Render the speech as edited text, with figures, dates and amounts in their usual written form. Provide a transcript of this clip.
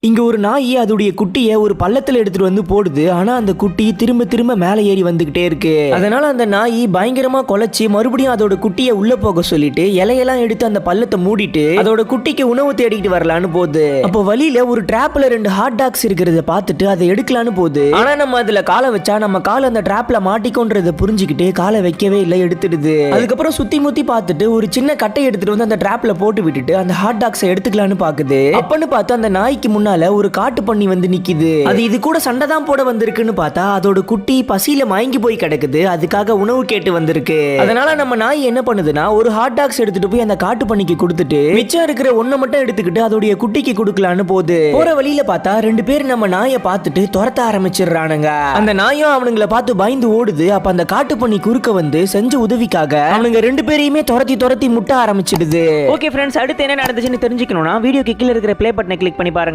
இங்க ஒரு நாய் அதோடைய குட்டியை ஒரு பள்ளத்துல எடுத்துட்டு வந்து போடுது. ஆனா அந்த குட்டி திரும்ப திரும்ப மேலே ஏறி வந்துகிட்டே இருக்கு. அதனால அந்த நாய் பயங்கரமா குலைச்சி மறுபடியும் அதோட குட்டியை உள்ள போக சொல்லிட்டு இலையெல்லாம் எடுத்து அந்த பள்ளத்தை மூடிட்டு அதோட குட்டிக்கு உணவு தேடிட்டு வரலான்னு போகுது. அப்போ வழியில ஒரு டிராப்ல 2 ஹாட் டாக்ஸ் இருக்கிறத பார்த்துட்டு அதை எடுக்கலான்னு போகுது. ஆனா நம்ம அதுல காலை வச்சா நம்ம கால் அந்த டிராப்ல மாட்டிக்கொன்றத புரிஞ்சுக்கிட்டு காலை வைக்கவே இல்லை, எடுத்துடுது. அதுக்கப்புறம் சுத்தி முத்தி பார்த்துட்டு ஒரு சின்ன கட்டை எடுத்துட்டு வந்து அந்த டிராப்ல போட்டு விட்டுட்டு அந்த ஹாட் டாக்ஸை எடுத்துக்கலான்னு பாக்குது. அப்பன்னு பார்த்து அந்த நாய்க்கு முன்னால ஒரு காட்டு பண்ணி வந்து நிக்குது. அது இது கூட சண்டை தான் போட வந்திருக்குன்னு பார்த்தா அதோட குட்டி பசியில மயங்கி போய் கிடக்குது. அதுக்காக உணவு கேட்டு வந்திருக்கு. அதனால நம்ம நாய் என்ன பண்ணுதுன்னா ஒரு ஹாட் டாக்ஸ் எடுத்துட்டு போய் அந்த காட்டு பண்ணிக்கு கொடுத்துட்டு மிச்சம் இருக்கிற ஒண்ணை மட்டும் எடுத்துக்கிட்டு அதோடைய குட்டிக்கு கொடுக்கலான்னு போகுது. போற வழியில பார்த்தா 2 பேர் நம்ம நாயை பார்த்துட்டு துரத்த ஆரம்பிச்சிடுறானுங்க. அந்த நாயும் அவனுங்களை பார்த்து பயந்து ஓடுது. அப்ப அந்த காட்டு பண்ணி குறுக்க வந்து செஞ்ச உதவிக்காக அவனுங்க 2 பேரையுமே துரத்தி முட்ட ஆரம்பிச்சிடுது. ஓகே ஃப்ரெண்ட்ஸ், அடுத்து என்ன நடந்துச்சுன்னு தெரிஞ்சுக்கணும்னா வீடியோக்கு கீழே இருக்கிற ப்ளே பட்டனை கிளிக் பண்ணி பாருங்க.